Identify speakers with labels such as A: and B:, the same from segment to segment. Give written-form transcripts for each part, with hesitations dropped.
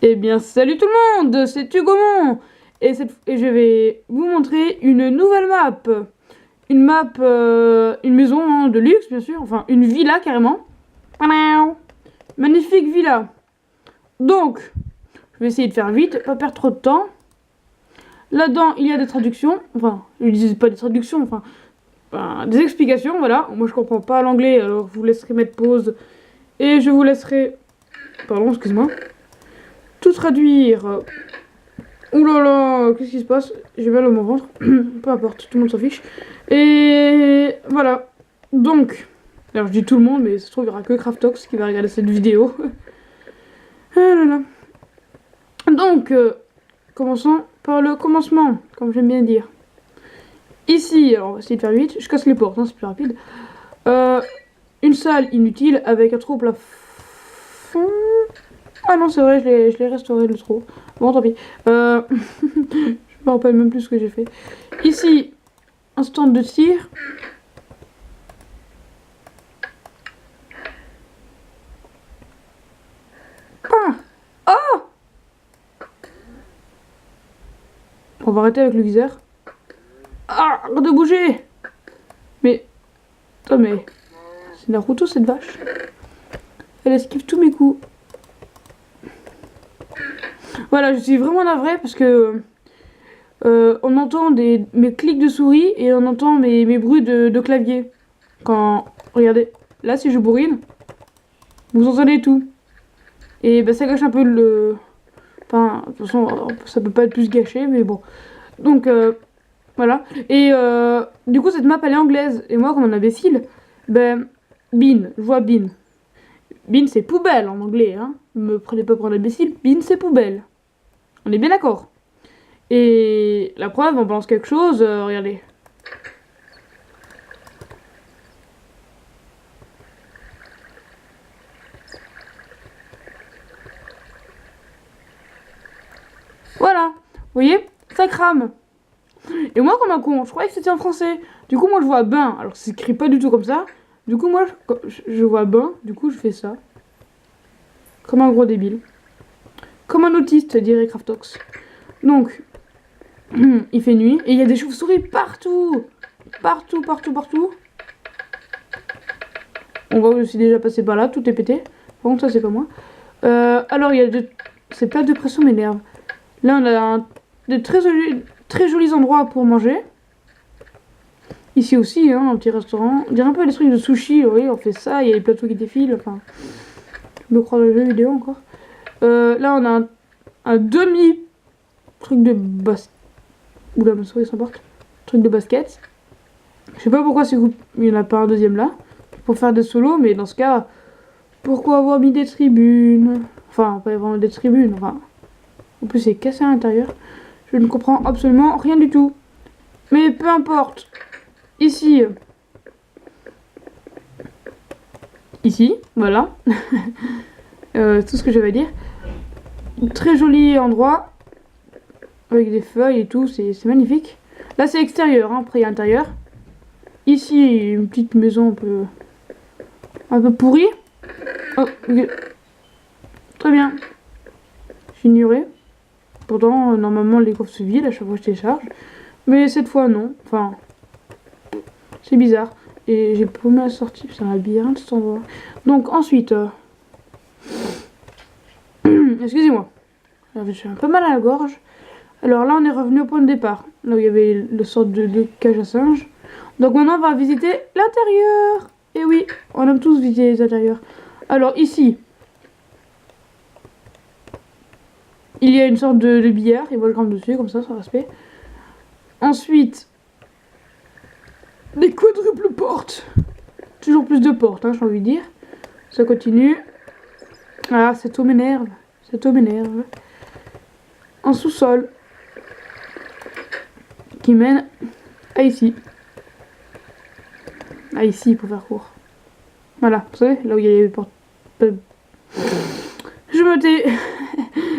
A: Eh bien, salut tout le monde, c'est Hugomon et je vais vous montrer une nouvelle map. Une map, une maison hein, de luxe, bien sûr, enfin une villa carrément. Magnifique villa. Donc, je vais essayer de faire vite, pas perdre trop de temps. Là-dedans, il y a des traductions, enfin, je dis pas des traductions, enfin, des explications, voilà. Moi, je comprends pas l'anglais, alors je vous laisserai mettre pause et je vous laisserai, pardon, excuse-moi, tout traduire. Ouh là là, qu'est-ce qui se passe? J'ai mal à mon ventre. Peu importe, tout le monde s'en fiche. Et voilà. Donc, alors je dis tout le monde, mais ça se trouve, il n'y aura que Craftox qui va regarder cette vidéo. Ah là là. Donc, commençons par le commencement, comme j'aime bien dire. Ici, alors on va essayer de faire vite. Je casse les portes, hein, c'est plus rapide. Une salle inutile avec un trou au plafond. Ah non, c'est vrai, je l'ai restauré le trou. Bon, tant pis. Je me rappelle même plus ce que j'ai fait. Ici, un stand de tir. Ah! Ah! On va arrêter avec le viseur. Ah! Arrête de bouger! Mais... Attends, mais... C'est Naruto, cette vache. Elle esquive tous mes coups. Voilà, je suis vraiment navrée parce que... on entend mes clics de souris et on entend mes bruits de clavier. Quand... Regardez. Là, si je bourrine, vous entendez tout. Et bah, ça gâche un peu le... Enfin, de toute façon, ça peut pas être plus gâché, mais bon. Donc, voilà. Et du coup, cette map, elle est anglaise. Et moi, comme un imbécile, ben, bin, je vois bin. Bin, c'est poubelle en anglais, hein. Me prenez pas pour un imbécile, bin, c'est poubelle. On est bien d'accord. Et la preuve, on balance quelque chose, regardez. Voilà. Vous voyez? Ça crame. Et moi, comme un con, je croyais que c'était en français. Du coup, moi, je vois bain. Alors, c'est écrit pas du tout comme ça. Du coup, moi, je vois bain. Du coup, je fais ça. Comme un gros débile. Comme un autiste, dirait Craftox. Donc, il fait nuit. Et il y a des chauves-souris partout. Partout, partout, partout. On voit que je suis déjà passé par là. Tout est pété. Par contre, ça, c'est pas moi. Alors, il y a de... Ces plaques de pression m'énervent. Là, on a de très jolis endroits pour manger. Ici aussi, hein, un petit restaurant. On dirait un peu les trucs de sushi. Oui, on fait ça. Il y a les plateaux qui défilent. Enfin, je me crois dans le jeu vidéo encore. Là, on a un demi truc de basket. Oula, ma souris s'emporte. Truc de basket. Je sais pas pourquoi il n'y en a pas un deuxième là. Pour faire des solos, mais dans ce cas, pourquoi avoir mis des tribunes? Enfin, pas vraiment des tribunes. Enfin, en plus, c'est cassé à l'intérieur. Je ne comprends absolument rien du tout. Mais peu importe. Ici. Ici, voilà. Tout ce que je vais dire. Très joli endroit. Avec des feuilles et tout, c'est magnifique. Là, c'est extérieur, hein, après, il y a intérieur. Ici, une petite maison un peu pourrie. Oh, okay. Très bien. J'ignorais. Pourtant, normalement, les coffres se vident à chaque fois que je télécharge. Mais cette fois, non. Enfin, c'est bizarre. Et j'ai paumé la sortie. C'est un labyrinthe, cet endroit. Donc, ensuite... Excusez-moi. J'ai un peu mal à la gorge. Alors là, on est revenu au point de départ. Là où il y avait le sorte de cage à singe. Donc maintenant, on va visiter l'intérieur. Et oui, on aime tous visiter les intérieurs. Alors ici, il y a une sorte de billard. Et moi, je grimpe dessus, comme ça, sans respect. Ensuite, des quadruples portes. Toujours plus de portes, hein, j'ai envie de dire. Ça continue. Ah, cette eau m'énerve. Cette eau m'énerve. Un sous-sol qui mène à ici. À ici, pour faire court. Voilà, vous savez, là où il y a les portes. Je me tais.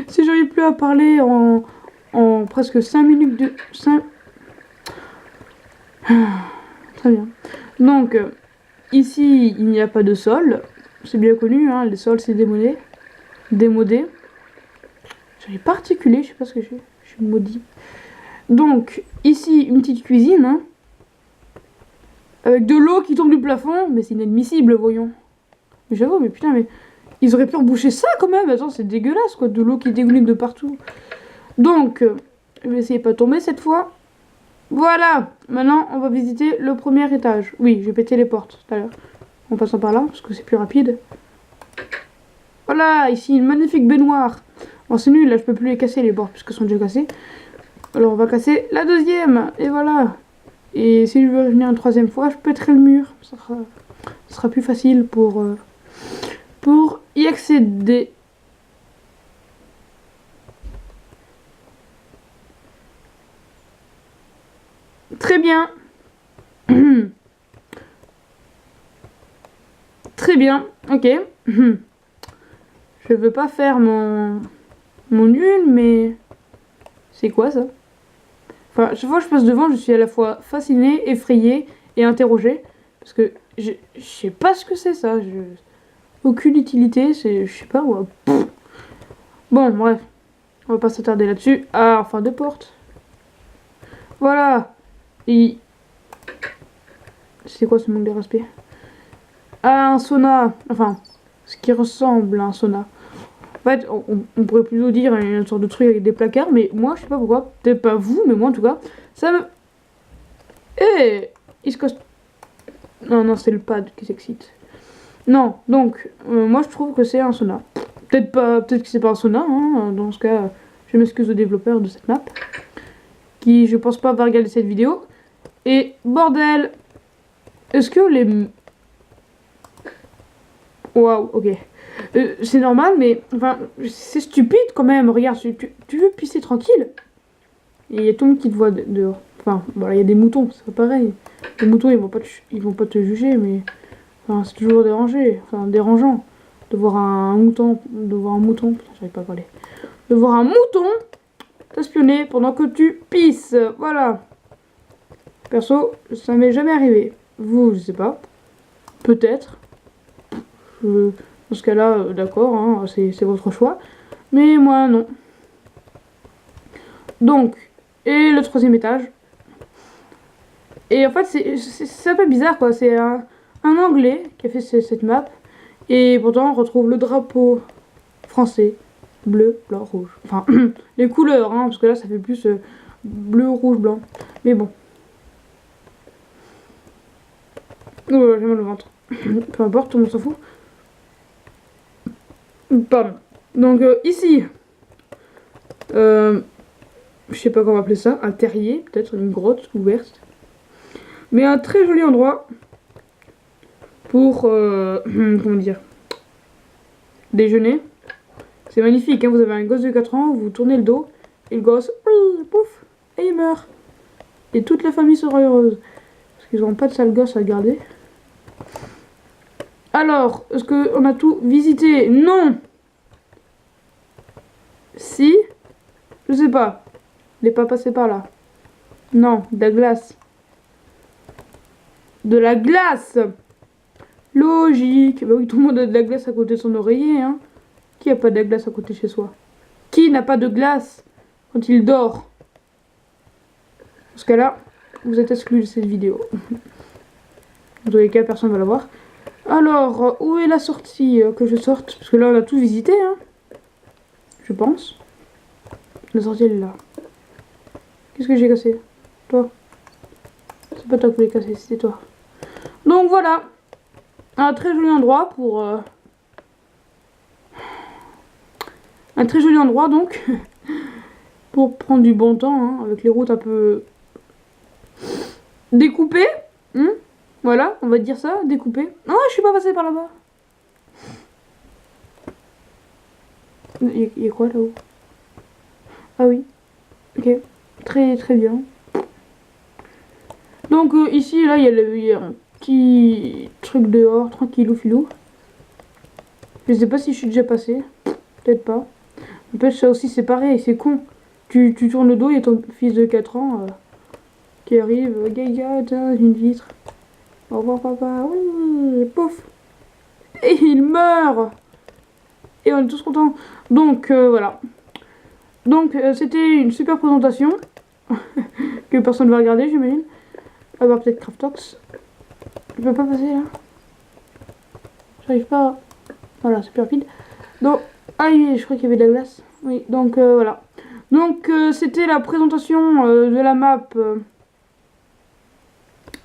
A: Si j'arrive plus à parler en presque 5 minutes de... 5... Très bien. Donc, ici, il n'y a pas de sol. C'est bien connu, hein, les sols, c'est démodé. Démodé. J'arrive pas à articuler, je sais pas ce que j'ai. Je suis maudit. Donc, ici, une petite cuisine, hein, avec de l'eau qui tombe du plafond. Mais c'est inadmissible, voyons. Mais j'avoue, mais putain, mais... Ils auraient pu reboucher ça, quand même. Attends, c'est dégueulasse, quoi. De l'eau qui dégouline de partout. Donc, je vais essayer de pas tomber cette fois. Voilà. Maintenant, on va visiter le premier étage. Oui, j'ai pété les portes, tout à l'heure. En passant par là, parce que c'est plus rapide. Voilà, ici, une magnifique baignoire. Bon, c'est nul, là, je peux plus les casser, les bords, puisqu'ils sont déjà cassés. Alors, on va casser la deuxième. Et voilà. Et si je veux revenir une troisième fois, je pèterai le mur. Ça sera plus facile pour y accéder. Très bien. Très bien, ok. Je veux pas faire mon nul, mais... C'est quoi ça? Enfin, chaque fois que je passe devant, je suis à la fois fascinée, effrayée et interrogée. Parce que je sais pas ce que c'est ça. Aucune utilité, c'est... Je sais pas, ouais. Bon, bref. On va pas s'attarder là-dessus. Ah, enfin, deux portes. Voilà. Et... C'est quoi ce manque de respect? Ah, un sauna. Enfin, ce qui ressemble à un sauna. En fait, on pourrait plutôt dire une sorte de truc avec des placards, mais moi, je sais pas pourquoi. Peut-être pas vous, mais moi, en tout cas, ça me... Eh, il se casse... Non, non, c'est le pad qui s'excite. Non, donc, moi, je trouve que c'est un sauna. Peut-être pas, peut-être que c'est pas un sauna, hein. Dans ce cas, je m'excuse aux développeurs de cette map, qui, je pense pas, va regarder cette vidéo. Et, bordel, est-ce que les... Waouh, ok. C'est normal, mais enfin, c'est stupide quand même. Regarde, tu veux pisser tranquille. Et il y a tout le monde qui te voit dehors. Enfin, voilà, il y a des moutons, c'est pas pareil. Les moutons, ils vont pas te juger, mais enfin, c'est toujours dérangeant de voir un mouton, putain, j'arrive pas à parler. De voir un mouton t'espionner pendant que tu pisses. Voilà. Perso, ça m'est jamais arrivé. Vous, je sais pas. Peut-être. Dans ce cas-là, d'accord, hein, c'est votre choix. Mais moi, non. Donc, et le troisième étage. Et en fait, c'est un peu bizarre, quoi. C'est un Anglais qui a fait cette map. Et pourtant, on retrouve le drapeau français. Bleu, blanc, rouge. Enfin, les couleurs, hein, parce que là, ça fait plus bleu, rouge, blanc. Mais bon. Oh, j'ai mal au ventre. Peu importe, tout le monde s'en fout. Pardon. Donc ici, je sais pas comment appeler ça, un terrier, peut-être une grotte ouverte. Mais un très joli endroit pour, comment dire, déjeuner. C'est magnifique, hein, vous avez un gosse de 4 ans, vous tournez le dos, et le gosse, pouf, et il meurt. Et toute la famille sera heureuse. Parce qu'ils n'auront pas de sale gosse à garder. Alors, est-ce qu'on a tout visité? Non! Si? Je sais pas. Il n'est pas passé par là. Non, de la glace. De la glace! Logique. Bah oui, tout le monde a de la glace à côté de son oreiller, hein. Qui a pas de la glace à côté de chez soi? Qui n'a pas de glace quand il dort? Dans ce cas-là, vous êtes exclu de cette vidéo. Dans tous les cas, personne ne va la voir. Alors, où est la sortie? Que je sorte? Parce que là, on a tout visité, hein. Je pense. La sortie, elle est là. Qu'est-ce que j'ai cassé? Toi. C'est pas toi qui l'as cassé, c'était toi. Donc voilà. Un très joli endroit pour... Un très joli endroit, donc. Pour prendre du bon temps, hein, avec les routes un peu... découpées. Voilà, on va dire ça, découpées. Ah, je suis pas passée par là-bas. Il y a quoi là-haut? Ah oui. Ok. Très très bien. Donc ici, là, il y a un petit truc dehors, tranquillou filou. Je sais pas si je suis déjà passé. Peut-être pas. En fait, ça aussi, c'est pareil, c'est con. Tu tournes le dos, il y a ton fils de 4 ans qui arrive. Gaga, tiens, une vitre. Au revoir, papa. Oui, pouf. Et il meurt. Et on est tous contents. Donc, voilà. Donc c'était une super présentation que personne ne va regarder, j'imagine. À part peut-être Craftox. Je peux pas passer là. J'arrive pas. Voilà, c'est plus rapide. Donc, ah oui, je crois qu'il y avait de la glace. Oui, donc voilà. Donc c'était la présentation de la map.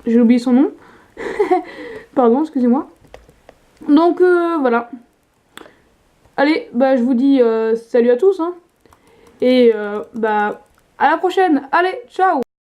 A: J'ai oublié son nom. Pardon, excusez-moi. Donc voilà. Allez, bah je vous dis salut à tous. Hein. Et bah à la prochaine. Allez, ciao.